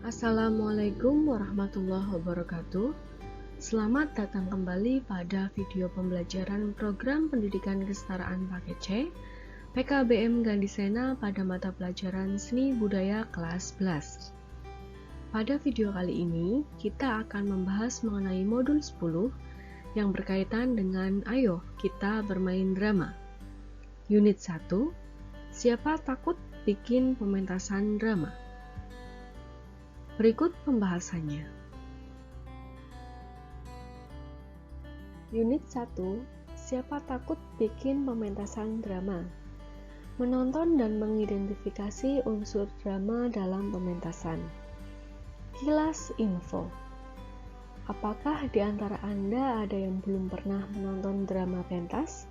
Assalamualaikum warahmatullahi wabarakatuh. Selamat datang kembali pada video pembelajaran program pendidikan kesetaraan paket C PKBM Gandhisena pada mata pelajaran Seni Budaya kelas 11. Pada video kali ini, kita akan membahas mengenai modul 10 yang berkaitan dengan Ayo Kita Bermain Drama. Unit 1, Siapa Takut Bikin Pementasan Drama. Berikut pembahasannya. Unit 1, Siapa Takut Bikin Pementasan Drama. Menonton dan mengidentifikasi unsur drama dalam pementasan. Kilas info. Apakah di antara Anda ada yang belum pernah menonton drama pentas?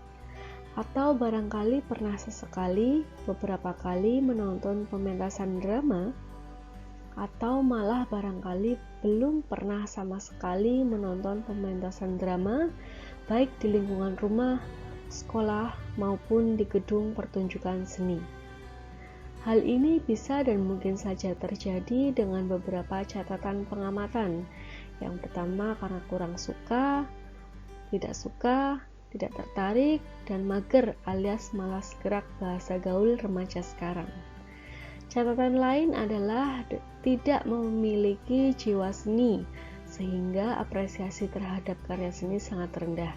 Atau barangkali pernah sesekali, beberapa kali menonton pementasan drama? Atau malah barangkali belum pernah sama sekali menonton pementasan drama, baik di lingkungan rumah, sekolah, maupun di gedung pertunjukan seni. Hal ini bisa dan mungkin saja terjadi dengan beberapa catatan pengamatan. Yang pertama karena kurang suka, tidak tertarik, dan mager alias malas gerak bahasa gaul remaja sekarang. Catatan lain adalah tidak memiliki jiwa seni, sehingga apresiasi terhadap karya seni sangat rendah.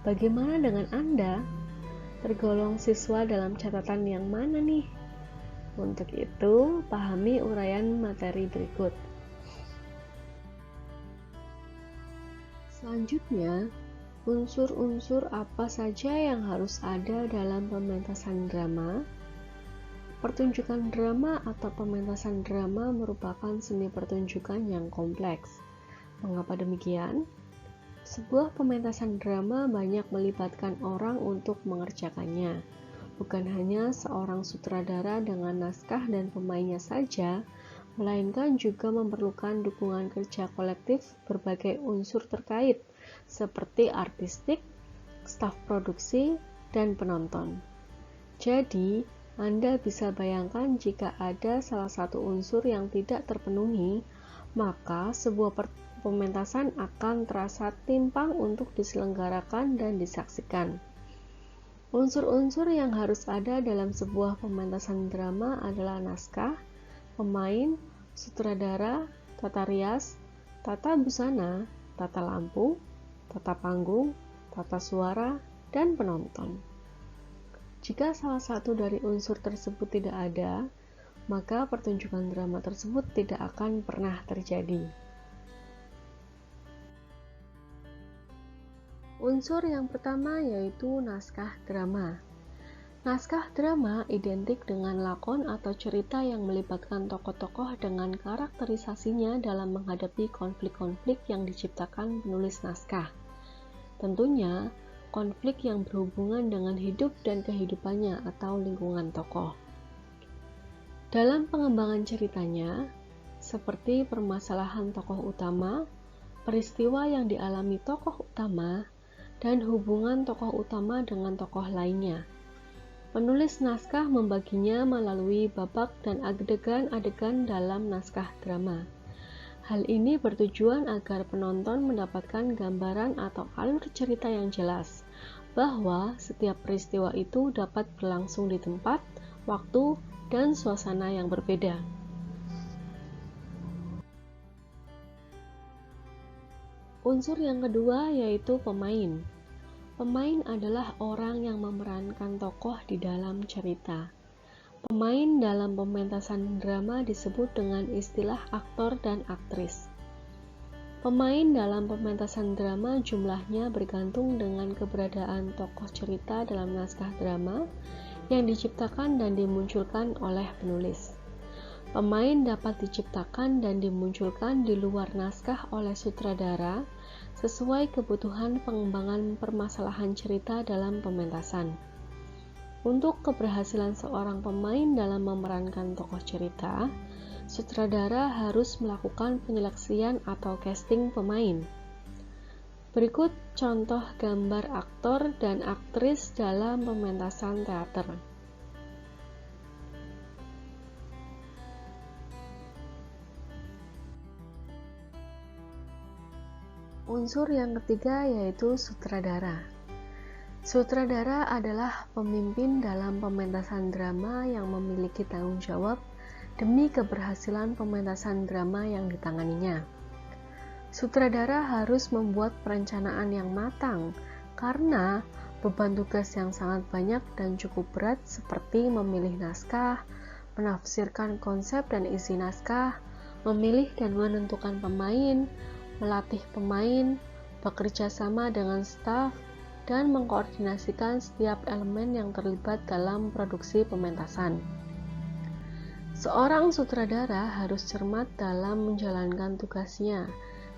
Bagaimana dengan Anda? Tergolong siswa dalam catatan yang mana nih? Untuk itu, pahami uraian materi berikut. Selanjutnya, unsur-unsur apa saja yang harus ada dalam pementasan drama? Pertunjukan drama atau pementasan drama merupakan seni pertunjukan yang kompleks. Mengapa demikian? Sebuah pementasan drama banyak melibatkan orang untuk mengerjakannya. Bukan hanya seorang sutradara dengan naskah dan pemainnya saja, melainkan juga memerlukan dukungan kerja kolektif berbagai unsur terkait, seperti artistik, staf produksi, dan penonton. Jadi, Anda bisa bayangkan jika ada salah satu unsur yang tidak terpenuhi, maka sebuah pementasan akan terasa timpang untuk diselenggarakan dan disaksikan. Unsur-unsur yang harus ada dalam sebuah pementasan drama adalah naskah, pemain, sutradara, tata rias, tata busana, tata lampu, tata panggung, tata suara, dan penonton. Jika salah satu dari unsur tersebut tidak ada, maka pertunjukan drama tersebut tidak akan pernah terjadi. Unsur yang pertama yaitu naskah drama. Naskah drama identik dengan lakon atau cerita yang melibatkan tokoh-tokoh dengan karakterisasinya dalam menghadapi konflik-konflik yang diciptakan penulis naskah. Tentunya, konflik yang berhubungan dengan hidup dan kehidupannya atau lingkungan tokoh. Dalam pengembangan ceritanya, seperti permasalahan tokoh utama, peristiwa yang dialami tokoh utama, dan hubungan tokoh utama dengan tokoh lainnya. Penulis naskah membaginya melalui babak dan adegan-adegan dalam naskah drama. Hal ini bertujuan agar penonton mendapatkan gambaran atau alur cerita yang jelas, bahwa setiap peristiwa itu dapat berlangsung di tempat, waktu, dan suasana yang berbeda. Unsur yang kedua yaitu pemain. Pemain adalah orang yang memerankan tokoh di dalam cerita. Pemain dalam pementasan drama disebut dengan istilah aktor dan aktris. Pemain dalam pementasan drama jumlahnya bergantung dengan keberadaan tokoh cerita dalam naskah drama yang diciptakan dan dimunculkan oleh penulis. Pemain dapat diciptakan dan dimunculkan di luar naskah oleh sutradara sesuai kebutuhan pengembangan permasalahan cerita dalam pementasan. Untuk keberhasilan seorang pemain dalam memerankan tokoh cerita, sutradara harus melakukan penyeleksian atau casting pemain. Berikut contoh gambar aktor dan aktris dalam pementasan teater. Unsur yang ketiga yaitu sutradara. Sutradara adalah pemimpin dalam pementasan drama yang memiliki tanggung jawab demi keberhasilan pementasan drama yang ditanganinya. Sutradara harus membuat perencanaan yang matang karena beban tugas yang sangat banyak dan cukup berat seperti memilih naskah, menafsirkan konsep dan isi naskah, memilih dan menentukan pemain, melatih pemain, bekerja sama dengan staf, dan mengkoordinasikan setiap elemen yang terlibat dalam produksi pementasan. Seorang sutradara harus cermat dalam menjalankan tugasnya,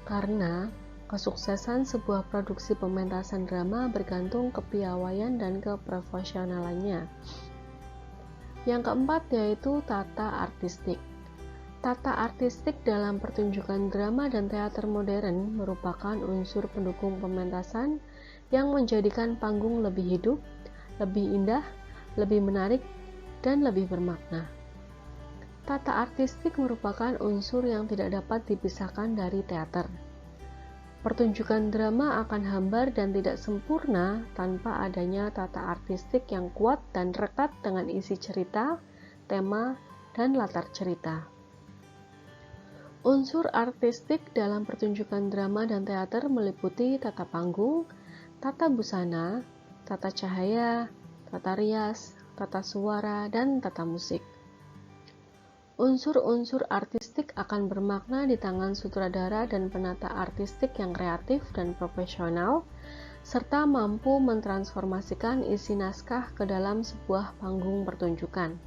karena kesuksesan sebuah produksi pementasan drama bergantung kepiawaian dan keprofesionalannya. Yang keempat yaitu tata artistik. Tata artistik dalam pertunjukan drama dan teater modern merupakan unsur pendukung pementasan yang menjadikan panggung lebih hidup, lebih indah, lebih menarik, dan lebih bermakna. Tata artistik merupakan unsur yang tidak dapat dipisahkan dari teater. Pertunjukan drama akan hambar dan tidak sempurna tanpa adanya tata artistik yang kuat dan rekat dengan isi cerita, tema, dan latar cerita. Unsur artistik dalam pertunjukan drama dan teater meliputi tata panggung, tata busana, tata cahaya, tata rias, tata suara, dan tata musik. Unsur-unsur artistik akan bermakna di tangan sutradara dan penata artistik yang kreatif dan profesional, serta mampu mentransformasikan isi naskah ke dalam sebuah panggung pertunjukan.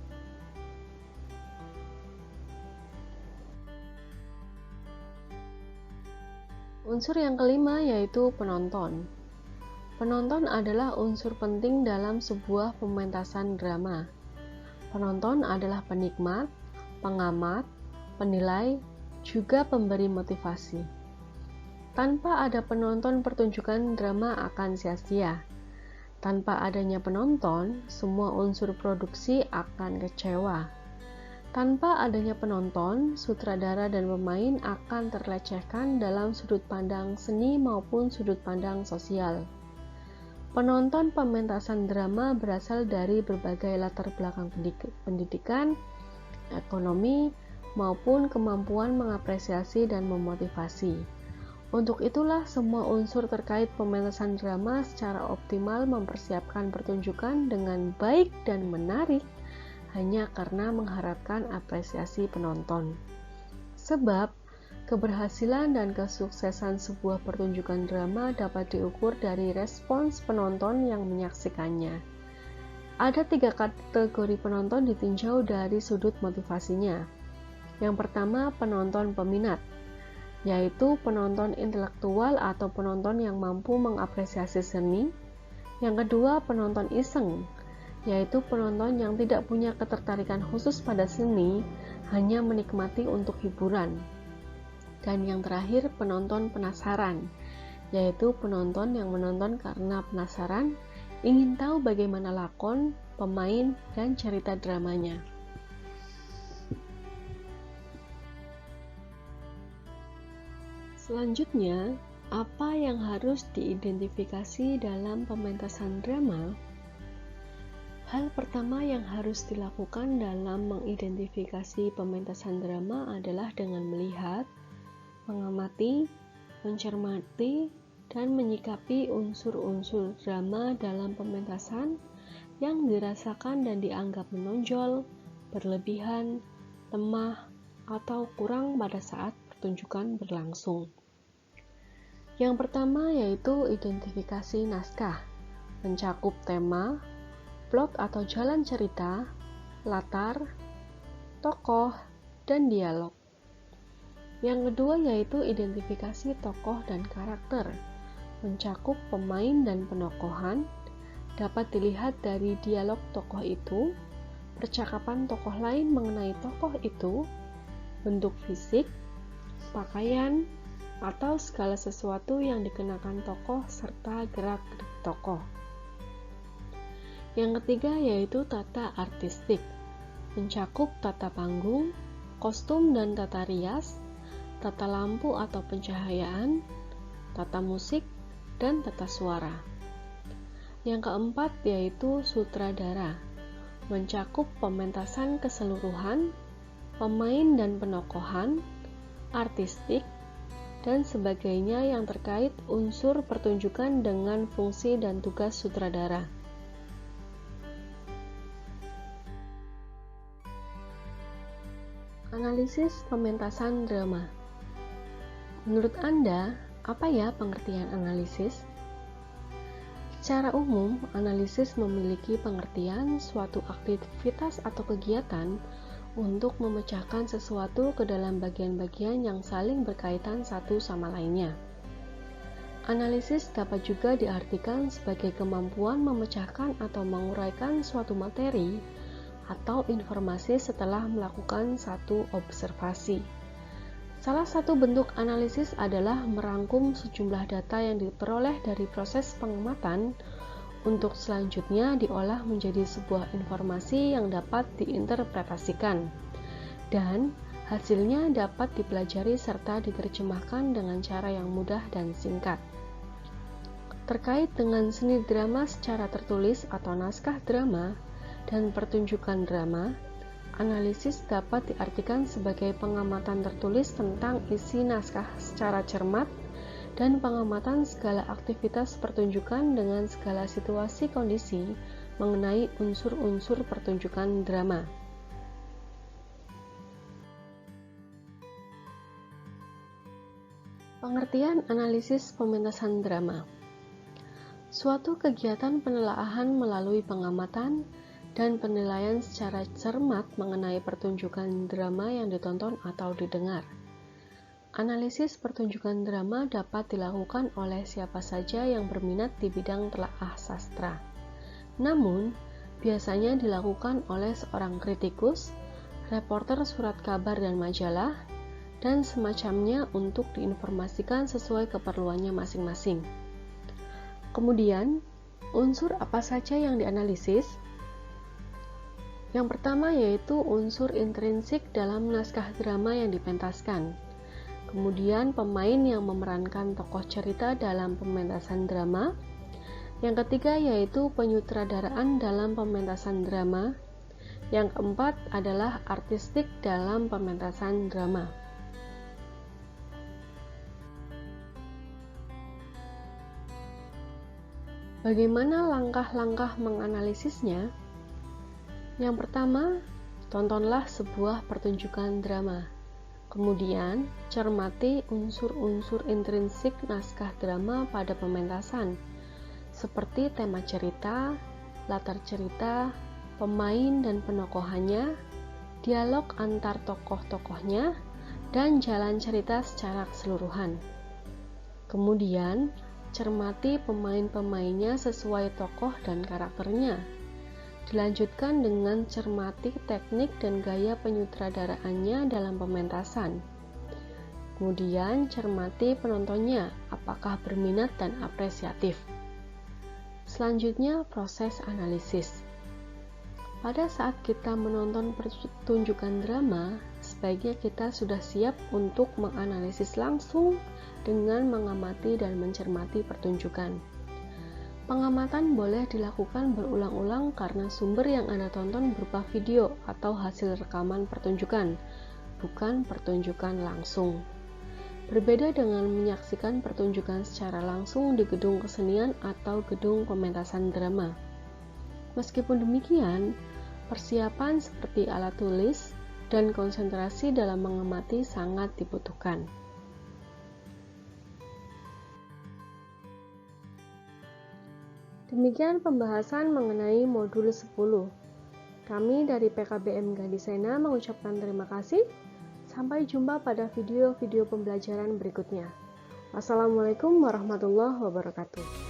Unsur yang kelima yaitu penonton. Penonton adalah unsur penting dalam sebuah pementasan drama. Penonton adalah penikmat, pengamat, penilai, juga pemberi motivasi. Tanpa ada penonton, pertunjukan drama akan sia-sia. Tanpa adanya penonton, semua unsur produksi akan kecewa. Tanpa adanya penonton, sutradara dan pemain akan terlecehkan dalam sudut pandang seni maupun sudut pandang sosial. Penonton pementasan drama berasal dari berbagai latar belakang pendidikan, ekonomi, maupun kemampuan mengapresiasi dan memotivasi. Untuk itulah semua unsur terkait pementasan drama secara optimal mempersiapkan pertunjukan dengan baik dan menarik hanya karena mengharapkan apresiasi penonton. Sebab, keberhasilan dan kesuksesan sebuah pertunjukan drama dapat diukur dari respons penonton yang menyaksikannya. Ada 3 kategori penonton ditinjau dari sudut motivasinya. Yang pertama, penonton peminat, yaitu penonton intelektual atau penonton yang mampu mengapresiasi seni. Yang kedua, penonton iseng, yaitu penonton yang tidak punya ketertarikan khusus pada seni, hanya menikmati untuk hiburan. Dan yang terakhir, penonton penasaran, yaitu penonton yang menonton karena penasaran, ingin tahu bagaimana lakon, pemain, dan cerita dramanya. Selanjutnya, apa yang harus diidentifikasi dalam pementasan drama? Hal pertama yang harus dilakukan dalam mengidentifikasi pementasan drama adalah dengan melihat, mengamati, mencermati, dan menyikapi unsur-unsur drama dalam pementasan yang dirasakan dan dianggap menonjol, berlebihan, lemah, atau kurang pada saat pertunjukan berlangsung. Yang pertama yaitu identifikasi naskah, mencakup tema, plot atau jalan cerita, latar, tokoh, dan dialog. Yang kedua yaitu identifikasi tokoh dan karakter, mencakup pemain dan penokohan, dapat dilihat dari dialog tokoh itu, percakapan tokoh lain mengenai tokoh itu, bentuk fisik, pakaian, atau segala sesuatu yang dikenakan tokoh serta gerak-gerik tokoh. Yang ketiga yaitu tata artistik, mencakup tata panggung, kostum dan tata rias, tata lampu atau pencahayaan, tata musik, dan tata suara. Yang keempat yaitu sutradara, mencakup pementasan keseluruhan, pemain dan penokohan, artistik, dan sebagainya yang terkait unsur pertunjukan dengan fungsi dan tugas sutradara. Analisis pementasan drama. Menurut Anda, apa ya pengertian analisis? Secara umum, analisis memiliki pengertian suatu aktivitas atau kegiatan untuk memecahkan sesuatu ke dalam bagian-bagian yang saling berkaitan satu sama lainnya. Analisis dapat juga diartikan sebagai kemampuan memecahkan atau menguraikan suatu materi atau informasi setelah melakukan satu observasi. Salah satu bentuk analisis adalah merangkum sejumlah data yang diperoleh dari proses pengamatan untuk selanjutnya diolah menjadi sebuah informasi yang dapat diinterpretasikan, dan hasilnya dapat dipelajari serta diterjemahkan dengan cara yang mudah dan singkat. Terkait dengan seni drama secara tertulis atau naskah drama dan pertunjukan drama, analisis dapat diartikan sebagai pengamatan tertulis tentang isi naskah secara cermat dan pengamatan segala aktivitas pertunjukan dengan segala situasi kondisi mengenai unsur-unsur pertunjukan drama. Pengertian analisis pementasan drama. Suatu kegiatan penelaahan melalui pengamatan dan penilaian secara cermat mengenai pertunjukan drama yang ditonton atau didengar. Analisis pertunjukan drama dapat dilakukan oleh siapa saja yang berminat di bidang telaah sastra. Namun, biasanya dilakukan oleh seorang kritikus, reporter surat kabar dan majalah, dan semacamnya untuk diinformasikan sesuai keperluannya masing-masing. Kemudian, unsur apa saja yang dianalisis? Yang pertama yaitu unsur intrinsik dalam naskah drama yang dipentaskan. Kemudian pemain yang memerankan tokoh cerita dalam pementasan drama. Yang ketiga yaitu penyutradaraan dalam pementasan drama. Yang keempat adalah artistik dalam pementasan drama. Bagaimana langkah-langkah menganalisisnya? Yang pertama, tontonlah sebuah pertunjukan drama. Kemudian, cermati unsur-unsur intrinsik naskah drama pada pementasan, seperti tema cerita, latar cerita, pemain dan penokohannya, dialog antar tokoh-tokohnya, dan jalan cerita secara keseluruhan. Kemudian, cermati pemain-pemainnya sesuai tokoh dan karakternya. Dilanjutkan dengan cermati teknik dan gaya penyutradaraannya dalam pementasan. Kemudian cermati penontonnya, apakah berminat dan apresiatif. Selanjutnya proses analisis. Pada saat kita menonton pertunjukan drama, sebaiknya kita sudah siap untuk menganalisis langsung dengan mengamati dan mencermati pertunjukan. Pengamatan boleh dilakukan berulang-ulang karena sumber yang Anda tonton berupa video atau hasil rekaman pertunjukan, bukan pertunjukan langsung. Berbeda dengan menyaksikan pertunjukan secara langsung di gedung kesenian atau gedung pementasan drama. Meskipun demikian, persiapan seperti alat tulis dan konsentrasi dalam mengamati sangat dibutuhkan. Demikian pembahasan mengenai modul 10. Kami dari PKBM Gadisena mengucapkan terima kasih. Sampai jumpa pada video-video pembelajaran berikutnya. Wassalamualaikum warahmatullahi wabarakatuh.